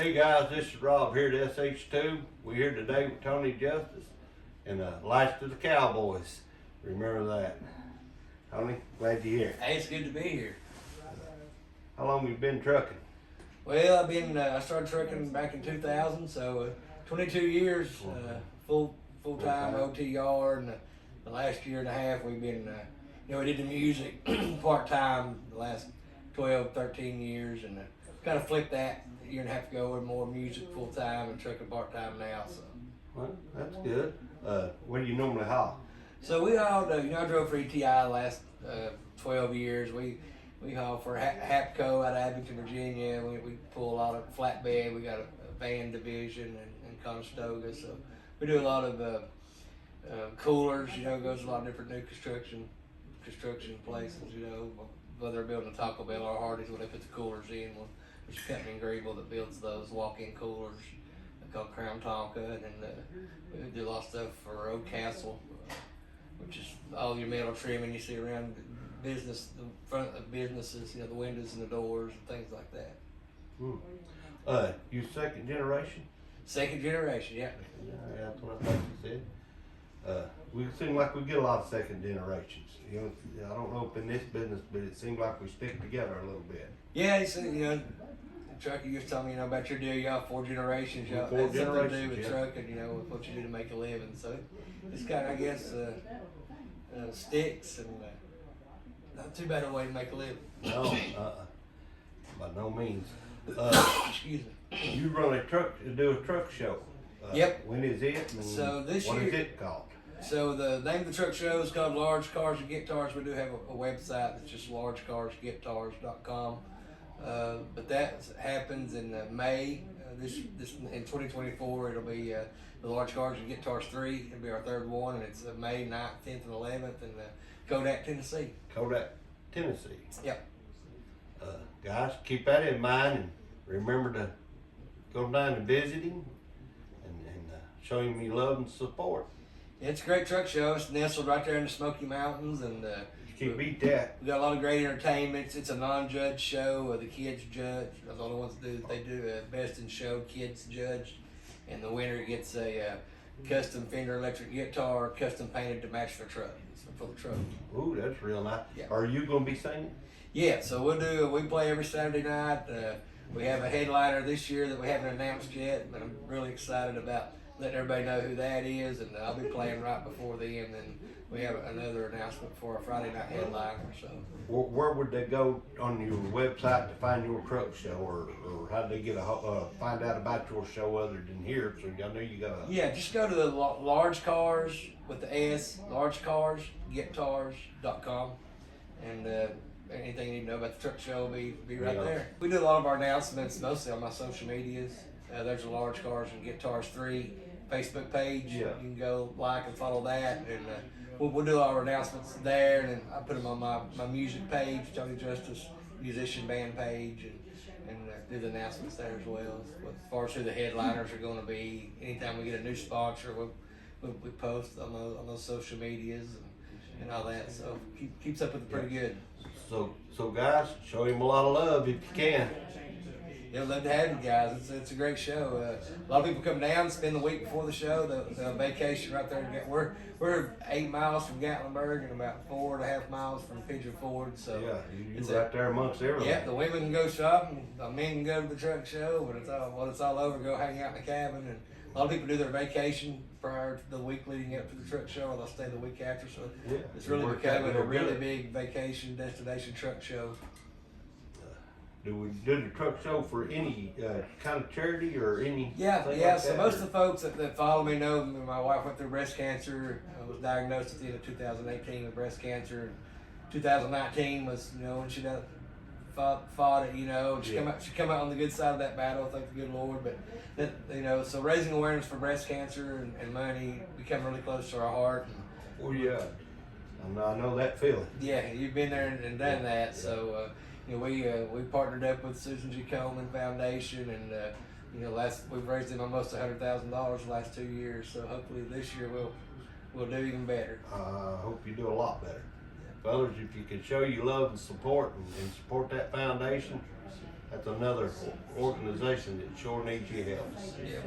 Hey guys, this is Rob here at SH2. We're here today with Tony Justice and Lights to the Cowboys. Remember that. Tony, glad you're here. Hey, it's good to be here. How long have you been trucking? Well, I started trucking back in 2000, so 22 years, full-time OTR, and the last year and a half we've been, we did the music part-time the last 12, 13 years, and kind of flipped that a year and a half ago with more music full-time and trucking part-time now. So. Well, that's good. What do you normally haul? So we hauled, I drove for ETI the last 12 years. We haul for Hapco out of Abington, Virginia. We pull a lot of flatbed. We got a van division in Conestoga. So we do a lot of coolers, goes to a lot of different new construction places, whether they're building a Taco Bell or Hardee's, when they put the coolers in. There's a company in Greenville that builds those walk-in coolers called Crown Tonka, and then we do a lot of stuff for Oak Castle, which is all your metal trimming you see around the front of businesses, the windows and the doors and things like that. You second generation? Second generation, yeah. Yeah, that's what I thought you said. We seem like we get a lot of second generations. I don't know if in this business, but it seems like we stick together a little bit. Yeah, the trucker used to tell me, about your deal, you got 4 generations. You Four had something to do generations, with trucking, with what you do to make a living. So it's kind of, I guess, sticks and not too bad a way to make a living. No, by no means. Excuse me. You run do a truck show. Yep. When is it? And So this what year, is it called? So the name of the truck show is called Large Cars and Guitars. We do have a website that's just largecarsguitars.com. But that happens in May. This in 2024, it'll be the Large Cars and Guitars 3. It'll be our third one, and it's May 9th, 10th, and 11th in Kodak, Tennessee. Kodak, Tennessee. Yep. Guys, keep that in mind and remember to go down and visit him and show him your love and support. It's a great truck show. It's nestled right there in the Smoky Mountains, and You can't beat that. we got a lot of great entertainment. It's a non-judge show. The kids judge. They're the only ones that do. They do a best in show kids judge, and the winner gets a custom Fender electric guitar, custom painted to match their truck. For the truck. Ooh, that's real nice. Yeah. Are you gonna be singing? Yeah. So we play every Saturday night. We have a headliner this year that we haven't announced yet, but I'm really excited about letting everybody know who that is, and I'll be playing right before then. And we have another announcement for our Friday night headliner. So. Where would they go on your website to find your truck show, or how do they get find out about your show other than here? So I know you got a. Yeah, just go to the Large Cars with the S, largecarsguitars.com, and anything you need to know about the truck show will be right there. We do a lot of our announcements mostly on my social medias. There's a Large Cars and Guitars 3 Facebook page. Yeah. You can go like and follow that, and we'll do our announcements there, and then I put them on my music page, Tony Justice musician band page, and do the announcements there as well. As far as who the headliners are going to be, anytime we get a new sponsor, we post on those social medias and all that. So keeps up with it pretty good. So guys, show him a lot of love if you can. Yeah, love to have you guys. It's a great show. A lot of people come down, spend the week before the show. They'll vacation right there. We're 8 miles from Gatlinburg and about 4.5 miles from Pigeon Forge. So Yeah, you're right there amongst everyone. yeah, the women can go shopping, the men can go to the truck show. When it's all over, go hang out in the cabin. And a lot of people do their vacation prior to the week leading up to the truck show, or they'll stay the week after. So Yeah, it's really worked out becoming a real really good. big vacation destination truck show. Do we do the truck show for any kind of charity or any? Yeah. Like So that, most or- of the folks that follow me know my wife went through breast cancer. I was diagnosed at the end of 2018 with breast cancer. 2019 was, when she fought it, and she come out on the good side of that battle, thank the good Lord. But that, so raising awareness for breast cancer and money become really close to our heart. Oh yeah, I know that feeling. Yeah, you've been there and done that. So we partnered up with Susan G. Komen Foundation, and we've raised them almost $100,000 the last 2 years. So hopefully this year we'll do even better. I hope you do a lot better. Fellas, if you could show your love and support and support that foundation, that's another organization that sure needs your help. Yeah.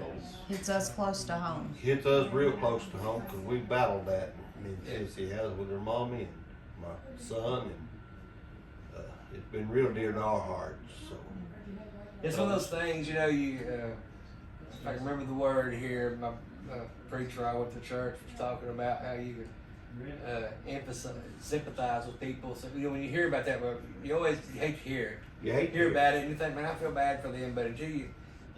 Hits us close to home. Hits us real close to home because we battled that. I mean, Tennessee has with her mommy and my son, and it's been real dear to our hearts. So It's one of those things, you know, if I can remember the word here, my preacher I went to church was talking about how you could sympathize with people. So, you know, when you hear about that, you hate to hear it. you hate to Hear about it and you think, man, I feel bad for them, but until you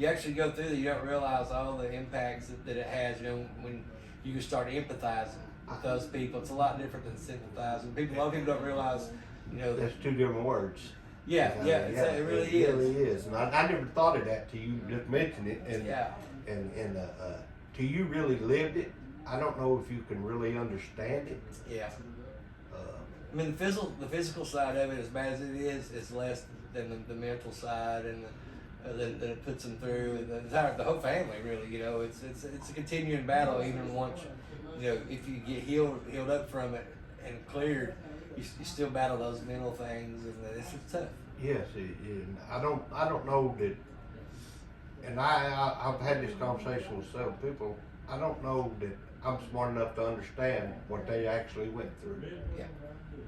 actually go through it, you don't realize all the impacts that it has, you know, when you can start empathizing with those people. It's a lot different than sympathizing. A lot of people don't realize, you know. That's two different words. Yeah, it really is. It really is. And I never thought of that till you just mentioned it. And Yeah. and till you really lived it, I don't know if you can really understand it. Yeah. I mean, the physical side of it, as bad as it is less than the mental side, and that it puts them through, and the whole family really. You know, it's a continuing battle. Even once, you know, if you get healed up from it and cleared, you still battle those mental things, and it's tough. Yes, I don't know that. And I've had this conversation with several people. I don't know that I'm smart enough to understand what they actually went through. Yeah.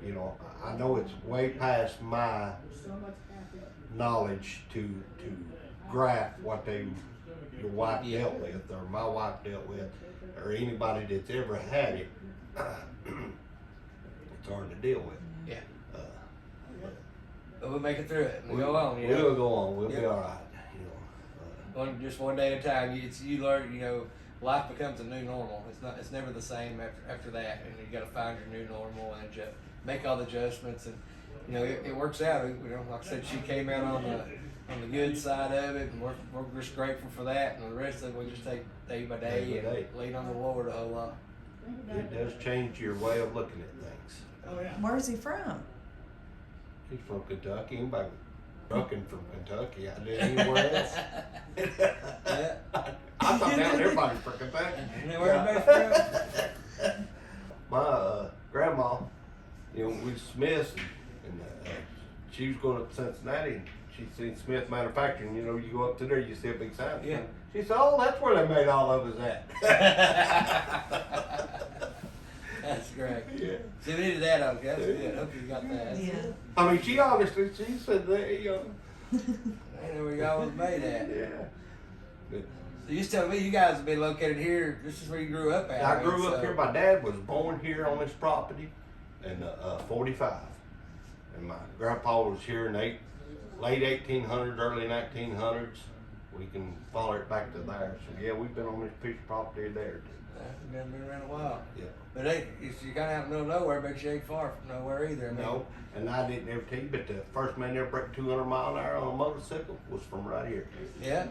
You know, I know it's way past my knowledge to grasp what your wife dealt with, or my wife dealt with, or anybody that's ever had it. It's hard to deal with. Yeah. But we'll make it through it. We'll go on. You know? We'll go on. We'll be all right. You know, Just one day at a time. You learn. You know, life becomes a new normal. It's never the same after that, and you got to find your new normal and just make all the adjustments. And you know, it works out. You know, like I said, she came out on the good side of it, and we're just grateful for that. And the rest of it, we just take day by day and lean on the Lord a whole lot. it does change your way of looking at things. Oh yeah. Where's he from? He's from Kentucky. Anybody trucking from Kentucky? I did anywhere else. Yeah. I thought now everybody's from Kentucky. You know where everybody's from? My grandma, you know, we Smiths, and she was going up to Cincinnati, and she seen Smith Manufacturing. You know, you go up to there, you see a big sign. Yeah. She said, "Oh, that's where they made all of us at." That's great. Yeah. See, we needed that, okay? That's good. Hope you got that. Yeah. I mean, she honestly, she said that, you know. I know where y'all was made at. Yeah. But So you telling me you guys have been located here? This is where you grew up at. I grew right? up here. My dad was born here on this property in 45. And my grandpa was here in late 1800s, early 1900s. We can follow it back to there. So yeah, we've been on this piece of property there. Been around a while. Yeah. But you're kind of out in the middle of nowhere, but you ain't far from nowhere either. I mean, No, and I didn't ever tell you, but the first man that ever broke 200 mile an hour on a motorcycle was from right here. Yeah?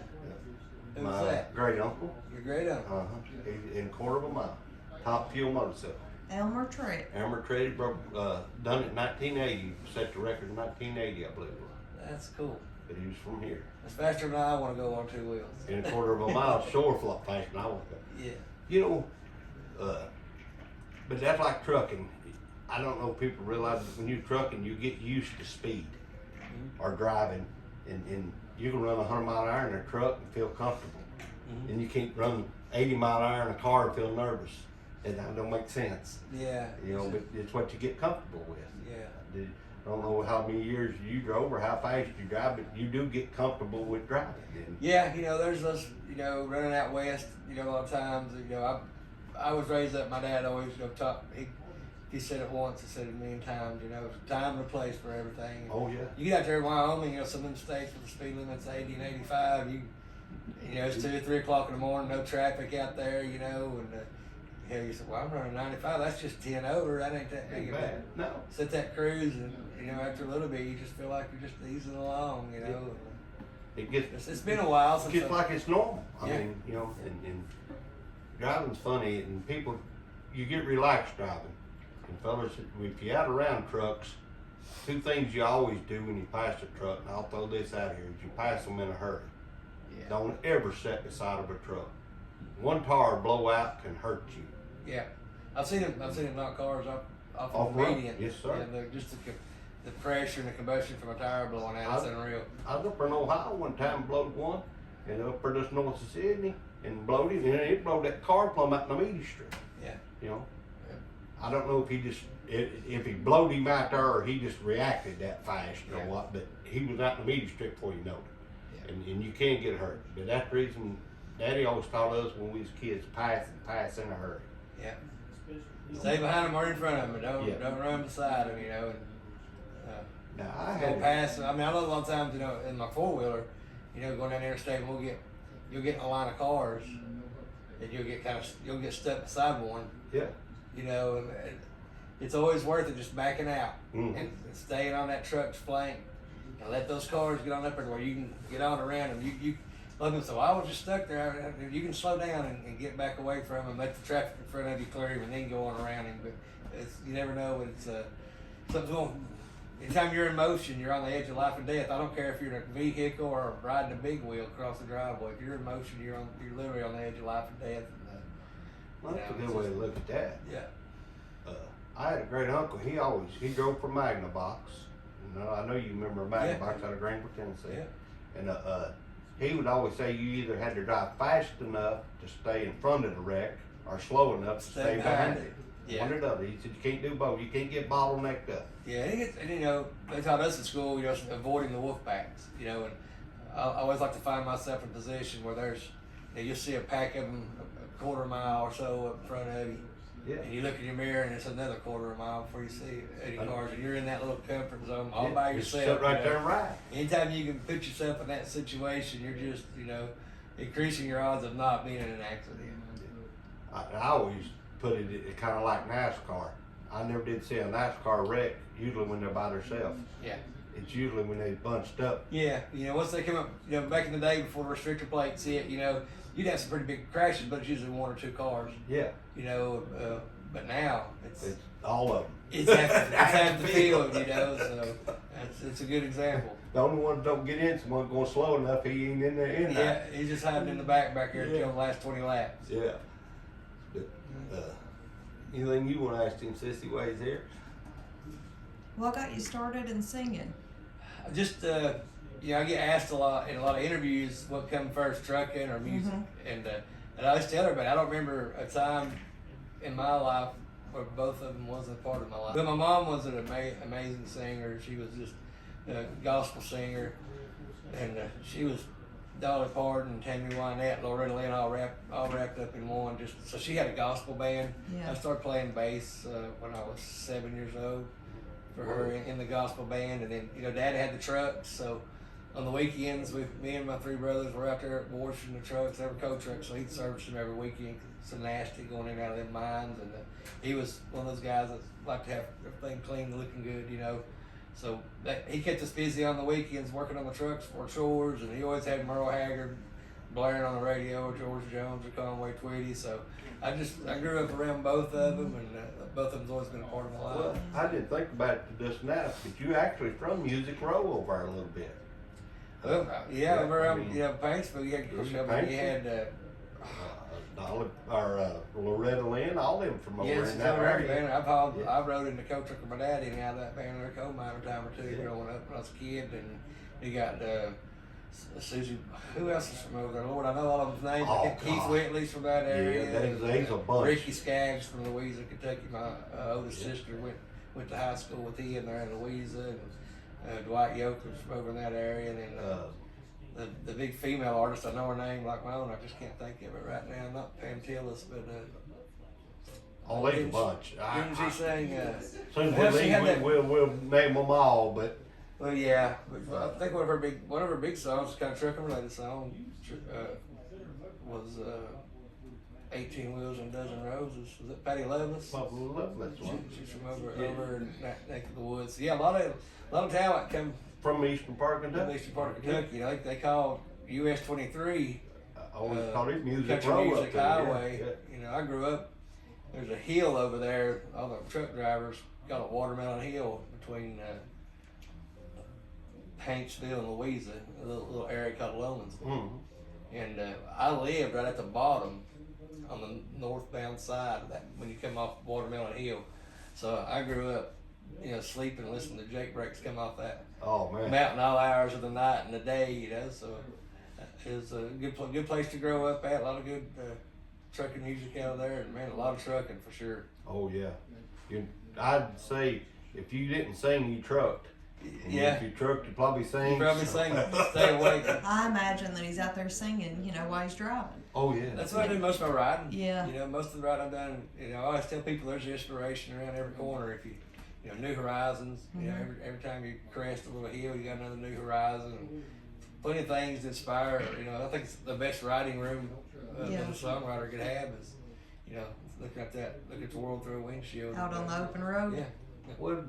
Who was My that? great uncle. Your great uncle. He's in a quarter of a mile. Top fuel motorcycle. Elmer Trick. Elmer Trade broke, done it in 1980. Set the record in 1980, I believe it was. That's cool. But he was from here. It's faster than I want to go on 2 wheels. In a quarter of a mile, sure flop faster than I want to go. Yeah. You know, but that's like trucking. I don't know if people realize that when you're trucking, you get used to speed or driving, and you can run 100 mile an hour in a truck and feel comfortable. And you can't run 80 mile an hour in a car and feel nervous. And that don't make sense. Yeah. You know, but it's what you get comfortable with. Yeah. I don't know how many years you drove or how fast you drive, but you do get comfortable with driving. And Yeah, you know, there's those, you know, running out west, you know, a lot of times, you know, I was raised up, my dad always, you know, taught, he said it once, he said it a million times, you know, time and a place for everything. oh yeah. You get out there in Wyoming, you know, some of them states with the speed limits 80 and 85, you know, it's 2 or 3 o'clock in the morning, no traffic out there, you know, and you said, well, I'm running 95, that's just 10 over, that ain't that big a deal. No. Set that cruise, and, you know, after a little bit, you just feel like you're just easing along, you know. It gets It's been a while since just like it's normal. I Yeah. mean, you know, and driving's funny, and people, you get relaxed driving. And fellas, if you're out around trucks, 2 things you always do when you pass a truck, and I'll throw this out here, is you pass them in a hurry. Yeah. Don't ever sit beside of a truck. One tire blowout can hurt you. Yeah, I've seen them knock cars off Off the road? median. Yes, sir. Yeah, just the pressure and the combustion from a tire blowing out, it's unreal. I was up in Ohio one time and blowed one, and up there just north of Sydney, and blowed it, and it blowed that car plumb out in the media strip. Yeah. You know, I don't know if he just if he blowed him out there or he just reacted that fast or what, but he was out in the media strip before you know it, and you can get hurt. But that's the reason Daddy always taught us when we was kids, pass in a hurry. Yeah. Stay behind them or in front of them, but don't run beside them, you know. And, Now I go had past. I mean, I know a lot of times, you know, in my 4-wheeler, you know, going down the interstate, you'll get in a line of cars, and you'll get stuck beside one. yeah. You know, and it's always worth it just backing out Mm-hmm. and staying on that truck's flank and let those cars get on up there where you can get on around them. You let them say, well, I was just stuck there. You can slow down and get back away from him, let the traffic in front of you clear him, and then go on around him. But you never know when it's something's going. Anytime you're in motion, you're on the edge of life and death. I don't care if you're in a vehicle or riding a big wheel across the driveway. If you're in motion, you're literally on the edge of life and death. And, Well, that's a good way to look at that. yeah. I had a great uncle. He drove for Magnavox. You know, I know you remember Magnavox out of Greenville, Tennessee. Yeah. And he would always say you either had to drive fast enough to stay in front of the wreck or slow enough to stay behind it. Yeah. One or the other. He said you can't do both. You can't get bottlenecked up. Yeah, and you know, they taught us at school, you know, avoiding the wolf packs, you know, and I always like to find myself in a position where you'll see a pack of them a quarter mile or so up in front of you. Yeah. And you look in your mirror and it's another quarter of a mile before you see 80 cars, and you're in that little comfort zone all by yourself. Sit right you know. there and ride. Anytime you can put yourself in that situation, you're just, you know, increasing your odds of not being in an accident. I always put it kind of like NASCAR. I never did see a NASCAR wreck usually when they're by themselves. Yeah. It's usually when they bunched up. Yeah, you know, once they come up, you know, back in the day before the restrictor plates hit, you know, you'd have some pretty big crashes, but it's usually one or two cars. Yeah. You know, but now It's all of them. it's half the field, you know, so it's a good example. The only one that don't get in is the one going slow enough. He ain't in there. Yeah, he's just hiding in the back here Yeah. until the last 20 laps. Yeah. But, anything you want to ask him, Sissy, while he's here? What got you started in singing? Just, you know, I get asked a lot in a lot of interviews what come first, trucking or music, and I always tell everybody I don't remember a time in my life where both of them wasn't a part of my life. But my mom was an amazing singer. She was just a gospel singer, and she was Dolly Parton, Tammy Wynette, Loretta Lynn, all wrapped up in one. Just so she had a gospel band. Yeah. I started playing bass when I was 7 years old for her in the gospel band, and then you know Dad had the trucks, so on the weekends me and my three brothers were out there washing the trucks. They were co-trucks, so he'd service them every weekend. So nasty going in and out of them mines, and he was one of those guys that liked to have everything clean, looking good, you know. So he kept us busy on the weekends working on the trucks for chores, and he always had Merle Haggard blaring on the radio, or George Jones or Conway Twitty. So I grew up around both of them, and both of them's always been a part of my life. Well, I didn't think about it just now, but you actually from Music Row over there a little bit. Well, yeah, around you know Paintsville, you had Loretta Lynn, all them from over yes, in that area. I rode in the coach truck with my dad in and out of that van or coal mine a time or two growing up when I was a kid, and you got Susie. Who else is from over there? Lord, I know all of them names. Oh, Keith God. Whitley's from that area. Yeah, there's a bunch. Ricky Skaggs from Louisa, Kentucky. My oldest sister went to high school with him there in Louisa, and Dwight Yoakers from over in that area, and then the big female artist, I know her name like my own. I just can't think of it right now. Not Pam Tillis, but there's a bunch. Didn't she sing? Soon as we leave, we'll name them all, but. Well, yeah, I think one of her big songs, kind of trucking related song, was 18 Wheels and a Dozen Roses. Was it Patty Loveless? Probably Loveless one. She's from over in that neck of the woods. Yeah, a lot of talent come from Eastern Park, from Kentucky. the eastern part of Kentucky. You know, they call US 23. I always called it Music Country Row Music up there. Highway. Yeah. You know, I grew up. There's a hill over there. All the truck drivers got a watermelon hill between Paintsville and Louisa, a little area called Lomansville. Mm-hmm. And I lived right at the bottom on the northbound side of that when you come off Watermelon Hill. So I grew up sleep and listen to Jake breaks come off that Oh man. mountain all hours of the night and the day. So it's a good place to grow up at. A lot of good trucking music out there, and man, a lot of trucking for sure. Oh yeah. I'd say if you didn't sing, you trucked. And Yeah. If you trucked, you probably sang. You probably sing, stay awake. I imagine that he's out there singing, while he's driving. Oh yeah. That's what I do most of my riding. Yeah. Most of the riding I've done, I always tell people there's inspiration around every corner. If you new horizons. Every time you crest a little hill, you got another new horizon. Plenty of things to inspire. I think it's the best riding room that a songwriter could have is, looking at the world through a windshield. Out on the open road. Yeah. Well,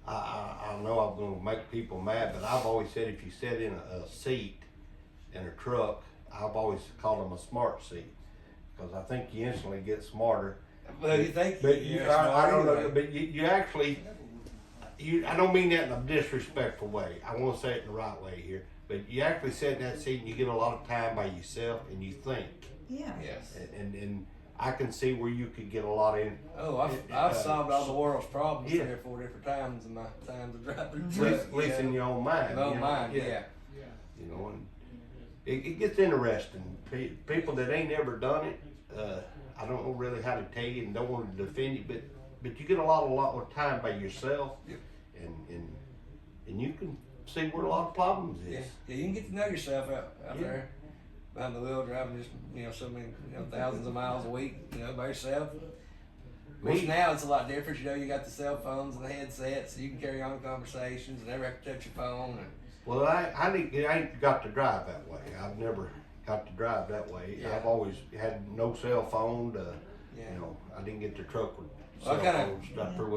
I know I'm going to make people mad, but I've always said if you sit in a seat in a truck, I've always called them a smart seat because I think you instantly get smarter. Well, you think? But I don't know. Anyway. But you actually, I don't mean that in a disrespectful way. I want to say it in the right way here. But you actually sit in that seat and you get a lot of time by yourself and you think. Yeah. Yes. And I can see where you could get a lot in. Oh, I've solved all the world's problems Yeah. 3 or 4 different times in my times of driving. At least in your own mind. In my own mind, yeah. And it gets interesting. People that ain't ever done it, I don't know really how to tell you and don't want to defend you, but you get a lot more time by yourself, Yep. and you can see where a lot of problems is. Yeah, you can get to know yourself out there behind the wheel driving just so many thousands of miles a week by yourself. Which now it's a lot different. You got the cell phones and the headsets, so you can carry on conversations and never have to touch your phone. Well, I ain't got to drive that way. I've never got to drive that way. Yeah. I've always had no cell phone. I didn't get the truck with Well, cell phones.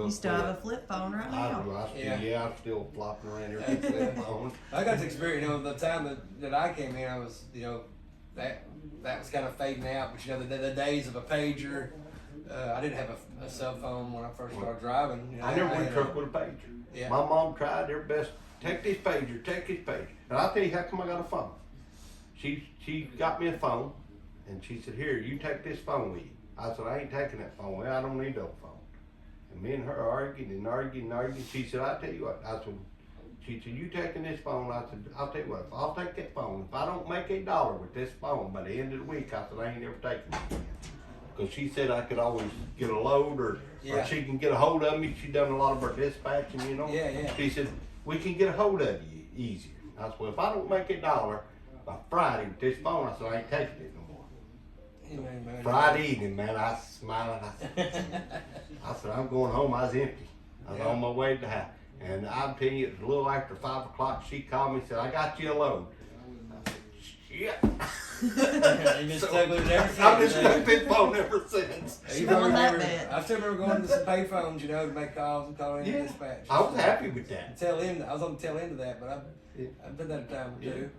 You still have a flip phone right now. I'm still flopping around here with a flip phone. I got to experience, the time that I came in, I was, that was kind of fading out. But the days of a pager, I didn't have a cell phone when I first started driving. I never went truck with a pager. Yeah. My mom tried their best. Take this pager. And I'll tell you how come I got a phone. She got me a phone, and she said, "Here, you take this phone with you." I said, "I ain't taking that phone with you. I don't need no phone." And me and her argued. She said, "I'll tell you what." She said, "You taking this phone?" I said, "I'll tell you what. If I'll take that phone, if I don't make $1 with this phone by the end of the week," I said, "I ain't never taking it." Because she said I could always get a load or she can get a hold of me. She done a lot of her dispatching, Yeah. She said, "We can get a hold of you easier." I said, "Well, if I don't make $1 by Friday with this phone," I said, "I ain't taking it no more." Friday evening, man, I was smiling. I said, "I'm going home." I was empty. I was on my way to the house. And I'm telling you, it was a little after 5 o'clock. She called me and said, "I got you a load." I said, "Shit." You just stuck with it ever since. I've been stuck with this phone ever since. I still remember going to some pay phones, to make calls and calling in dispatch. I was happy with that. I was on the tail end of that, but I've done that a time or two.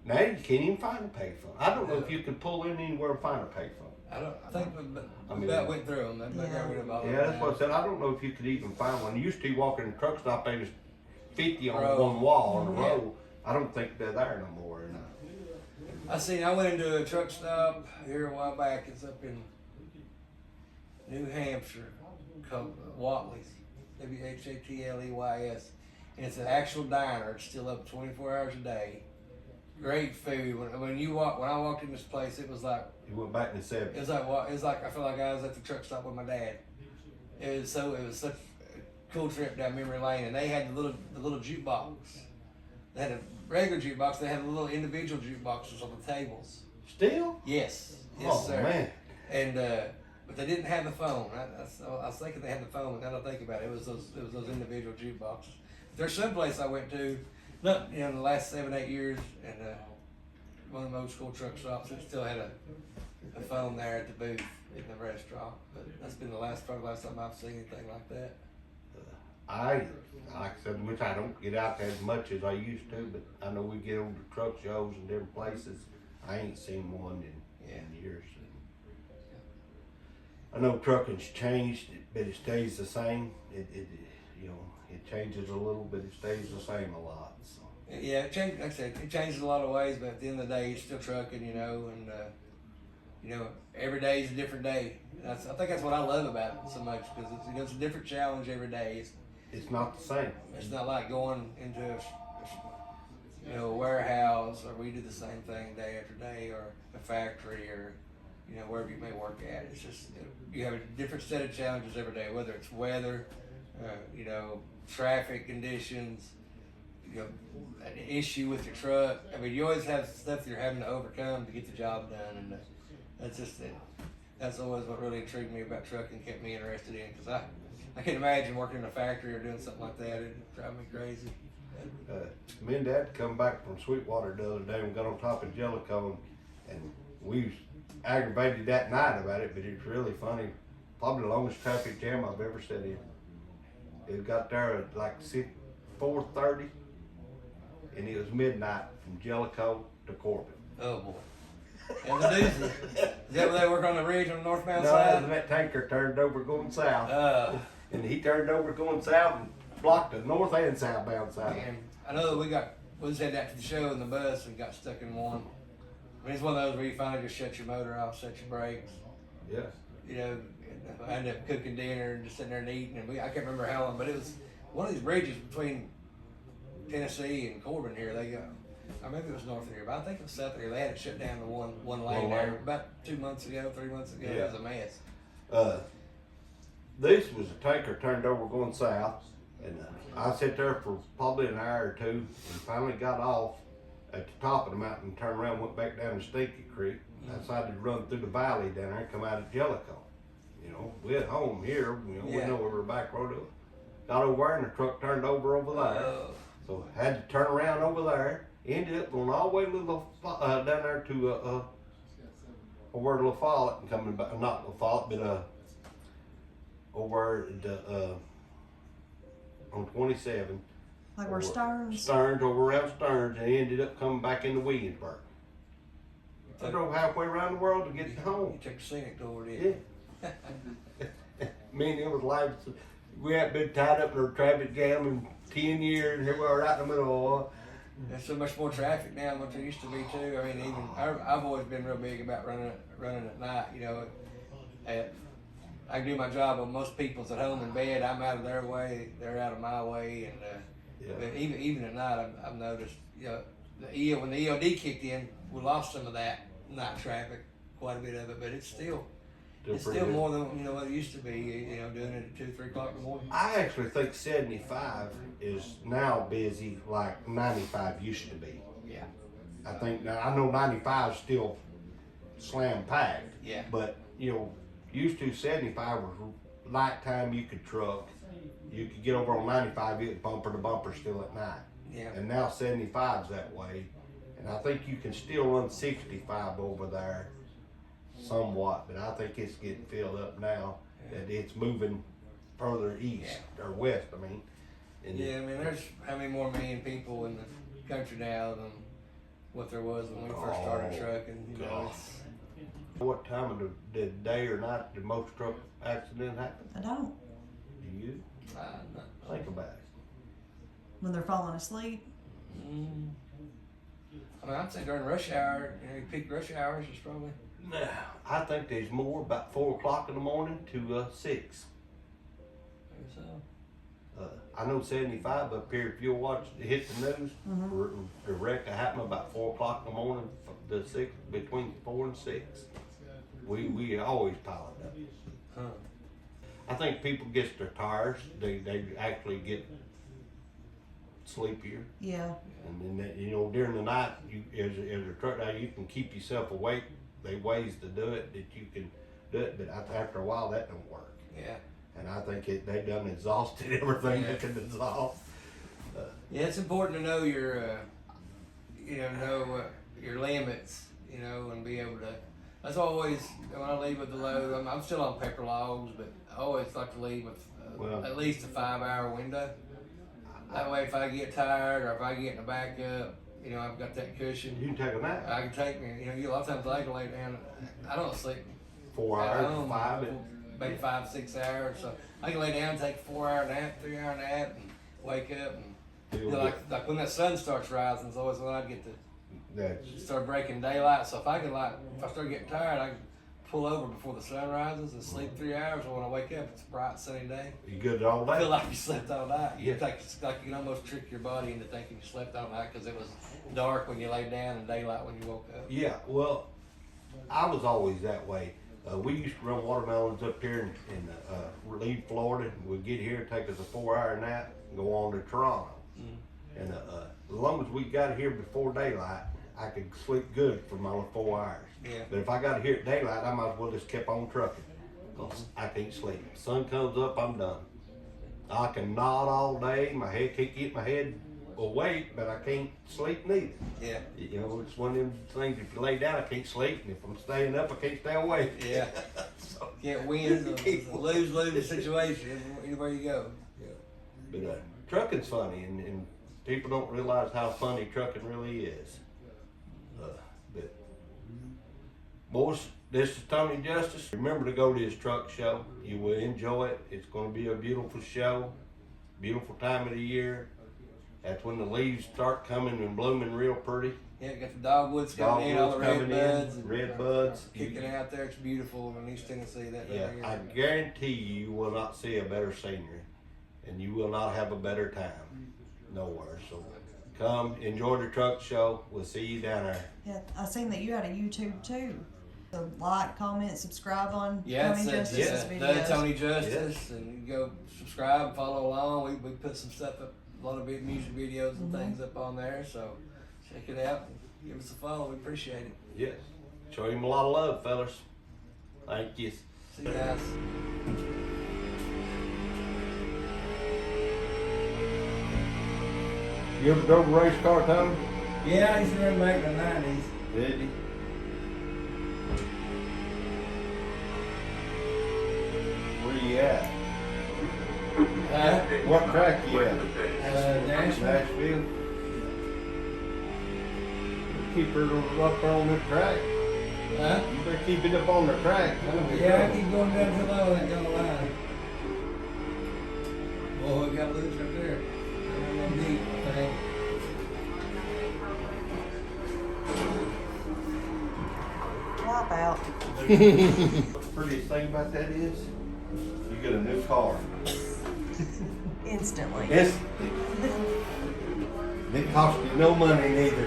Now you can't even find a payphone. I don't know if you can pull in anywhere and find a payphone. I think we about went through them. They got rid of all of them. Yeah, that's what I said. I don't know if you could even find one. You used to walk in the truck stop, they was 50 on Row. one wall on the row. I don't think they're there no more. I went into a truck stop here a while back. It's up in New Hampshire, called Watley's, WHATLEYS, and it's an actual diner. It's still up 24 hours a day. Great food. When I walked in this place, it was like You went back in the 70s. it was like I felt like I was at the truck stop with my dad. It was such a cool trip down memory lane, and they had the little jukebox. They had a regular jukebox. They had the little individual jukeboxes on the tables. Still? Yes, Oh, sir. man. And but they didn't have the phone. I was thinking they had the phone, but now that I think about it, it was those individual jukeboxes. There's some place I went to, not in the last 7-8 years, and one of them old school truck stops. It still had a phone there at the booth in the restaurant. But that's been probably the last time I've seen anything like that. Like I said, which I don't get out there as much as I used to, but I know we get over to truck shows and different places. I ain't seen one in years. I know trucking's changed, but it stays the same. It changes a little, but it stays the same a lot. So. Yeah, like I said, it changes a lot of ways, but at the end of the day, it's still trucking, and every day is a different day. I think that's what I love about it so much, because it's a different challenge every day. It's not the same. It's not like going into a warehouse, or we do the same thing day after day, or a factory, or wherever you may work at. It's just you have a different set of challenges every day, whether it's weather, traffic conditions, an issue with your truck. I mean, you always have stuff you're having to overcome to get the job done, and that's just it. That's always what really intrigued me about trucking, kept me interested in, because I can't imagine working in a factory or doing something like that. It'd drive me crazy. Me and Dad come back from Sweetwater the other day and got on top of Jellicoe, and we was aggravated that night about it, but it's really funny. Probably the longest traffic jam I've ever sat in. It got there at like 4:30, and it was midnight from Jellicoe to Corbin. Oh boy. And the doozy. Is that where they work on the ridge on the northbound No, side? that tanker turned over going south. And he turned over going south and blocked the north and southbound side. And I know we just had that for the show in the bus and got stuck in one. I mean, it's one of those where you finally just shut your motor off, set your brakes. Yeah. I ended up cooking dinner and just sitting there and eating. And I can't remember how long, but it was one of these bridges between Tennessee and Corbin here. Or maybe it was north of here, but I think it was south of here. They had it shut down to one lane there about 2 months ago, 3 months ago. Yeah. It was a mess. This was a tanker turned over going south, and I sat there for probably an hour or two, and finally got off at the top of the mountain, turned around, went back down to Stinky Creek. I decided to run through the valley down there and come out of Jellicoe. We at home here, we know where we're back road is. Got over there and the truck turned over there. So had to turn around over there. Ended up going all the way to down there to over to La Follette and coming back, not La Follette, but over on 27. Like where Stearns. Stearns, over around Stearns, and ended up coming back into Williamsburg. I drove halfway around the world to get home. You took the scenic tour, didn't you? Yeah. Me and him was like, we hadn't been tied up in a traffic jam in 10 years, and here we are right in the middle of There's so much more traffic now than what there used to be too. I mean, I've always been real big about running at night. I do my job when most people's at home in bed. I'm out of their way, they're out of my way, and but even at night, I've noticed when the EOD kicked in, we lost some of that night traffic, quite a bit of it, but it's still more than what it used to be. Doing it at 2, 3 o'clock in the morning. I actually think 75 is now busy like 95 used to be. Yeah. I know 95 is still slam packed. Yeah. But used to 75 was nighttime. You could truck. You could get over on 95, it bumper to bumper still at night. Yeah. And now 75's that way. And I think you can still run 65 over there somewhat, but I think it's getting filled up now. That it's moving further east or west, I mean. And there's how many more million people in the country now than what there was when we first started trucking. What time of the day or night did most truck accidents happen? I don't. Do you? No. Think about it. When they're falling asleep. I mean, I'd say during rush hour, peak rush hours is probably. No, I think there's more about 4 o'clock in the morning to 6. Maybe so. I know 75 up here, if you'll hit the news, the wreck happened about 4 o'clock in the morning, between 4 and 6. We always pile it up. Huh. I think people get their tires, they actually get sleepier. Yeah. And then, during the night, as a truck driver, you can keep yourself awake. There's ways to do it that you can do it, but after a while, that don't work. Yeah. And I think they done exhausted everything that can exhaust. Yeah, it's important to know your, your limits, and be able to. That's always when I leave with the load. I'm still on paper logs, but I always like to leave with at least a 5-hour window. That way, if I get tired or if I get in a backup, I've got that cushion. You can take a nap. I can take me. A lot of times I can lay down. I don't sleep 4 hours, 5. Maybe 5, 6 hours. So I can lay down, take a 4-hour nap, 3-hour nap, and wake up. And like when that sun starts rising, is always when I get to start breaking daylight. So if I start getting tired, pull over before the sun rises and sleep 3 hours, or when I wake up, it's a bright sunny day. You good all I feel day? like you slept all night. Yeah. It's like you can almost trick your body into thinking you slept all night because it was dark when you laid down and daylight when you woke up. Yeah, well, I was always that way. We used to run watermelons up here in leave Florida. We'd get here, take us a 4-hour nap, and go on to Toronto. And as long as we got here before daylight, I could sleep good for my 4 hours. Yeah. But if I got here at daylight, I might as well just kept on trucking. 'Cause I can't sleep. Sun comes up, I'm done. I can nod all day. My head can't get my head awake, but I can't sleep neither. Yeah. You know, it's one of them things. If you lay down, I can't sleep, and if I'm staying up, I can't stay awake. Yeah. So, Can't win. It's a lose-lose situation anywhere you go. but trucking's funny, and people don't realize how funny trucking really is. But boys, this is Tony Justice. Remember to go to his truck show. You will enjoy it. It's going to be a beautiful show, beautiful time of the year. That's when the leaves start coming and blooming real pretty. Yeah, got the dogwoods coming in, all the red buds. And red buds. kicking out there. It's beautiful in East Tennessee. Yeah, I guarantee you will not see a better scenery, and you will not have a better time nowhere. So come enjoy the truck show. We'll see you down there. Yeah, I seen that you had a YouTube too. So like, comment, subscribe on Yeah, Tony Justice's the videos. Tony Justice, and you can go subscribe, follow along. We put some stuff up, a lot of big music videos and things up on there. So check it out. And give us a follow. We appreciate it. Yes. Show him a lot of love, fellas. Thank you. See you guys. You ever drove a race car, Tony? Yeah, I used to run back in the 90s. Did you? Where you at? What track you at? Nashville. Nashville. Keep her up on the track. Huh? You better keep it up on the track. Yeah, I keep going down to low that yellow line. Boy, we got loose right there. I'm deep, I think. Wipe out. The prettiest thing about that is, you get a new car. Instantly. It costs you no money neither.